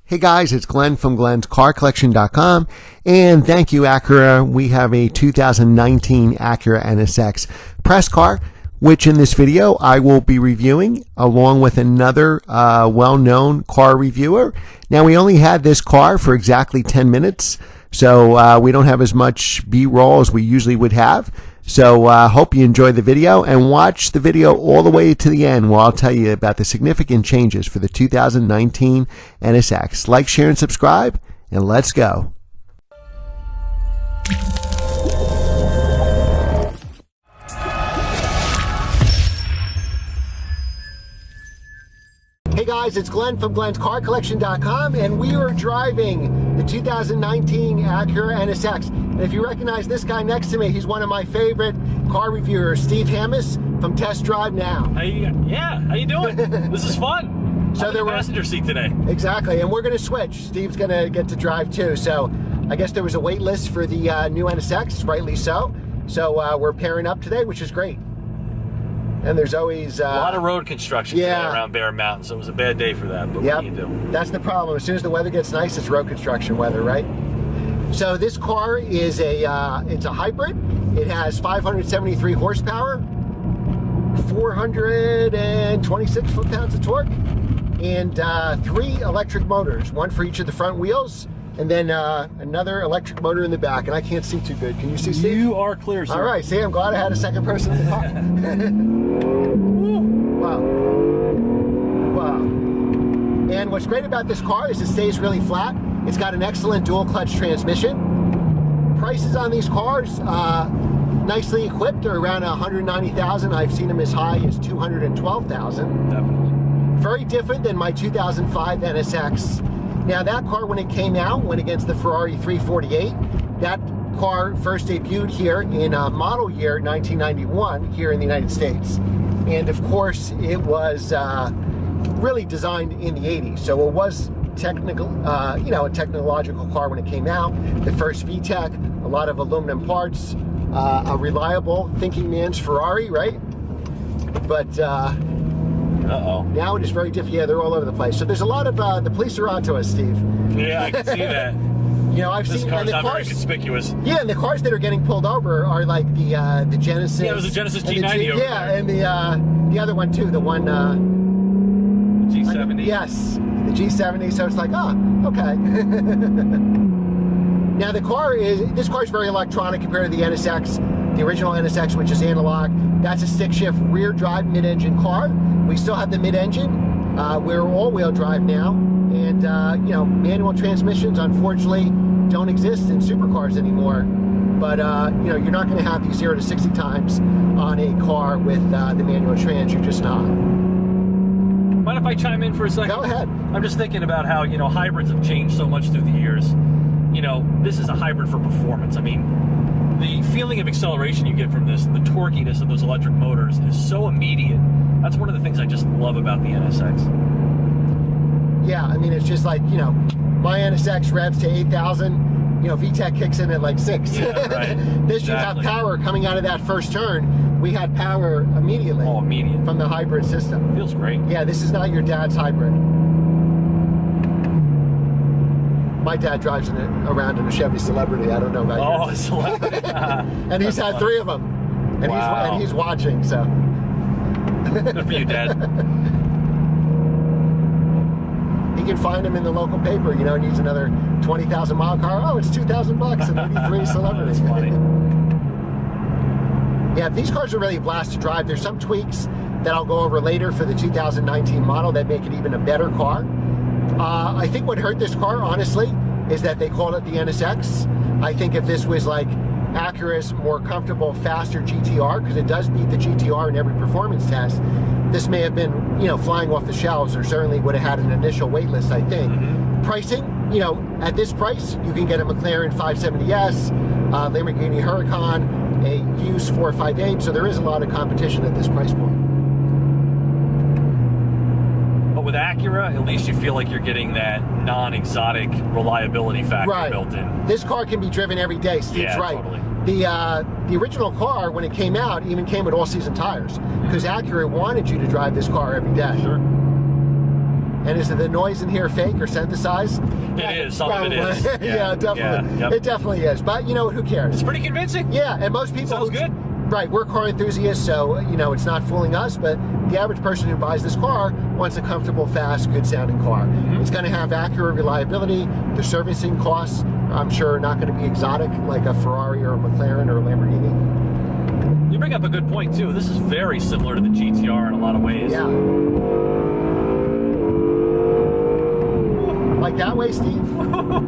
Hey guys, it's Glenn from glenscarcollection.com, and thank you Acura. We have a 2019 Acura NSX press car, which in this video I will be reviewing along with another well-known car reviewer. Now, we only had this car for exactly 10 minutes, so we don't have as much B-roll as we usually would have. So hope you enjoy the video and watch the video all the way to the end where I'll tell you about the significant changes for the 2019 NSX. Like, share, and subscribe, and let's go. Hey guys, it's Glenn from glenscarcollection.com, and we are driving the 2019 Acura NSX. And if you recognize this guy next to me, he's one of my favorite car reviewers, Steve Hammis from TestDriveNow. How you doing? This is fun. So there was passenger seat today. Exactly, and we're going to switch. Steve's going to get to drive too. So I guess there was a wait list for the new NSX, rightly so. So we're pairing up today, which is great. And there's always a lot of road construction today around Bear Mountain, so it was a bad day for that, but what do you do? That's the problem. As soon as the weather gets nice, it's road construction weather, right? So this car is it's a hybrid. It has 573 horsepower, 426 foot-pounds of torque, and 3 electric motors, one for each of the front wheels, and then another electric motor in the back. And I can't see too good. Can you see, Steve? You are clear, sir. All right, see, I'm glad I had a second person in the car. Wow. Wow. And what's great about this car is it stays really flat. It's got an excellent dual clutch transmission. Prices on these cars, nicely equipped, are around $190,000. I've seen them as high as $212,000. Definitely. Very different than my 2005 NSX. Now, that car, when it came out, went against the Ferrari 348. That car first debuted here in model year 1991 here in the United States. And of course, it was really designed in the 80s. So it was technical, a technological car when it came out. The first VTEC, a lot of aluminum parts, a reliable thinking man's Ferrari, right? But now it is very different. Yeah, they're all over the place. So there's a lot of the police are onto us, Steve. Yeah, I can see that. You know, I've this seen car's the not cars, very conspicuous. Yeah, and the cars that are getting pulled over are like the Genesis. Yeah, it was a Genesis G90 over there. And the other one too, the one. The G70. Yes, the G70. So it's like, okay. Now this car is very electronic compared to the NSX, the original NSX, which is analog. That's a stick shift rear drive mid-engine car. We still have the mid-engine. We're all-wheel drive now, and manual transmissions unfortunately don't exist in supercars anymore. But you're not going to have these 0 to 60 times on a car with the manual trans. You're just not. Mind if I chime in for a second? Go ahead. I'm just thinking about how hybrids have changed so much through the years. This is a hybrid for performance. I mean, the feeling of acceleration you get from this, the torquiness of those electric motors is so immediate. That's one of the things I just love about the NSX. Yeah, I mean, it's just like, my NSX revs to 8,000, VTEC kicks in at like 6. Yeah, right. This should have power coming out of that first turn. We had power immediately. Oh, immediate. From the hybrid system. Feels great. Yeah, this is not your dad's hybrid. My dad drives around in a Chevy Celebrity. I don't know about yours. Oh, a Celebrity. And he's had 3 of them. And, he's watching, so. Good for you, Dad. He can find them in the local paper, needs another 20,000 mile car. Oh, it's $2,000 and 83 Celebrity. That's funny. Yeah, these cars are really a blast to drive. There's some tweaks that I'll go over later for the 2019 model that make it even a better car. I think what hurt this car, honestly, is that they called it the NSX. I think if this was like Acura's more comfortable, faster GTR, because it does beat the GTR in every performance test, this may have been, flying off the shelves, or certainly would have had an initial wait list, I think. Mm-hmm. Pricing, at this price, you can get a McLaren 570S, Lamborghini Huracan, a used 458, so there is a lot of competition at this price point. But with Acura, at least you feel like you're getting that non-exotic reliability factor built in. This car can be driven every day. Steve's right. Totally. The original car, when it came out, even came with all-season tires, because Acura wanted you to drive this car every day. Sure. And is the noise in here fake or synthesized? It is. Some of it is. Yeah, definitely. Yeah, yep. It definitely is. But you know, who cares? It's pretty convincing. Yeah, and most people. Sounds good. Right, we're car enthusiasts, so you know it's not fooling us. But the average person who buys this car wants a comfortable, fast, good-sounding car. Mm-hmm. It's going to have accurate reliability. The servicing costs, I'm sure, are not going to be exotic like a Ferrari or a McLaren or a Lamborghini. You bring up a good point too. This is very similar to the GTR in a lot of ways. Yeah. Like that way, Steve? Hello.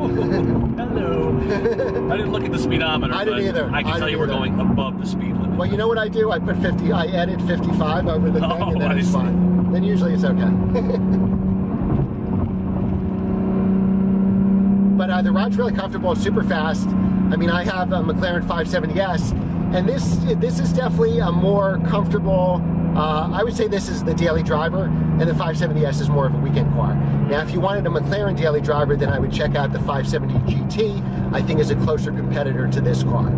I didn't look at the speedometer. I didn't either. I can tell you we're going above the speed limit. Well, you know what I do? I put 50. I added 55 over the thing, and then I it's see. fine. Then usually it's okay. But the ride's really comfortable. It's super fast. I mean, I have a McLaren 570S, and this is definitely a more comfortable. I would say this is the daily driver, and the 570S is more of a weekend car. Now, if you wanted a McLaren daily driver, then I would check out the 570 GT. I think is a closer competitor to this car.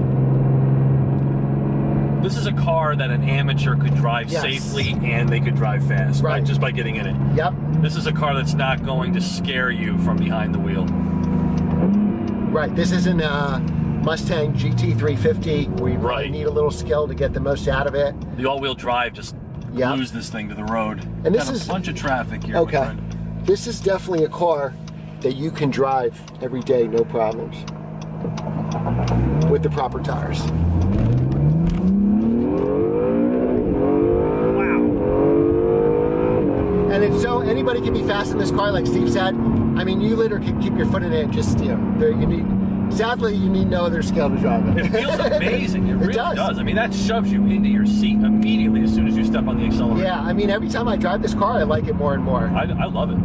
This is a car that an amateur could drive safely, and they could drive fast, right? Just by getting in it. Yep. This is a car that's not going to scare you from behind the wheel. Right. This isn't a Mustang GT 350 where you probably need a little skill to get the most out of it. The all-wheel drive just glues this thing to the road. And this got is a bunch of traffic here. Okay. This is definitely a car that you can drive every day, no problems, with the proper tires. And it's so anybody can be fast in this car, like Steve said. I mean, you literally can keep your foot in it and just, you know, you need. Sadly, you need no other skill to drive it. It feels amazing. It really does. I mean, that shoves you into your seat immediately as soon as you step on the accelerator. Yeah, I mean, every time I drive this car, I like it more and more. I love it.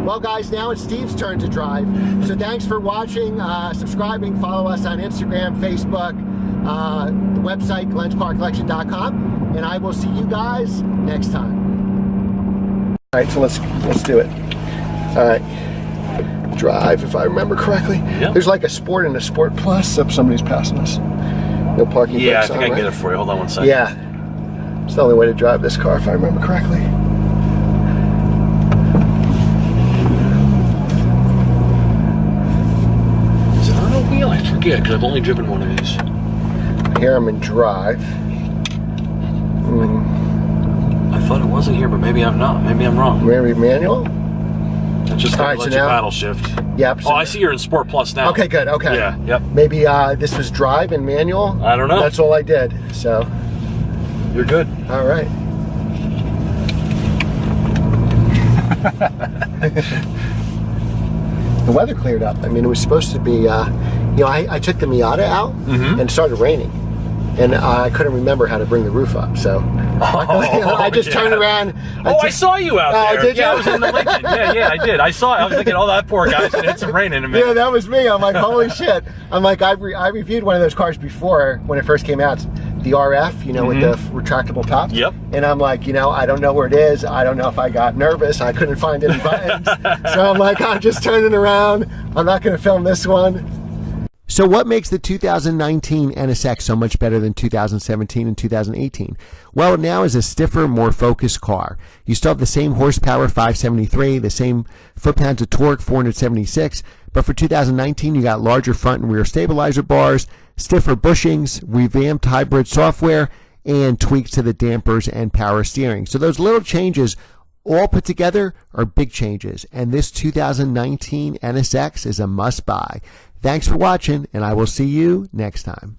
Well, guys, now it's Steve's turn to drive. So thanks for watching, subscribing, follow us on Instagram, Facebook, the website, glenscarcollection.com, and I will see you guys next time. All right, so let's do it. All right, drive, if I remember correctly. Yep. There's like a Sport and a Sport Plus, except somebody's passing us. No parking brakes on, I think I can get it for you. Hold on one second. Yeah, it's the only way to drive this car, if I remember correctly. Is it on a wheel? I forget, because I've only driven one of these. Here I'm in drive. I thought it wasn't here, but maybe I'm not. Maybe I'm wrong. Maybe manual? It's just going to let you paddle shift. Yep. So I see you're in Sport Plus now. Okay, good. Okay. Yeah, yep. Maybe this was drive and manual? I don't know. That's all I did, so. You're good. All right. The weather cleared up. I mean, it was supposed to be, you know, I took the Miata out and it started raining. And I couldn't remember how to bring the roof up, so I just turned around. I saw you out there. Did you? Yeah, I was in the Lincoln. Yeah, I did. I saw it. I was thinking, oh, that poor guy's gonna hit some rain in a minute. Yeah, that was me. I'm like, holy shit. I'm like, I reviewed one of those cars before when it first came out, the RF, you know, with the retractable top. Yep. And I'm like, you know, I don't know where it is. I don't know if I got nervous. I couldn't find any buttons. So I'm like, I'm just turning around. I'm not going to film this one. So what makes the 2019 NSX so much better than 2017 and 2018? Well, it now is a stiffer, more focused car. You still have the same horsepower, 573, the same foot-pounds of torque, 476, but for 2019, you got larger front and rear stabilizer bars, stiffer bushings, revamped hybrid software, and tweaks to the dampers and power steering. So those little changes all put together are big changes, and this 2019 NSX is a must-buy. Thanks for watching, and I will see you next time.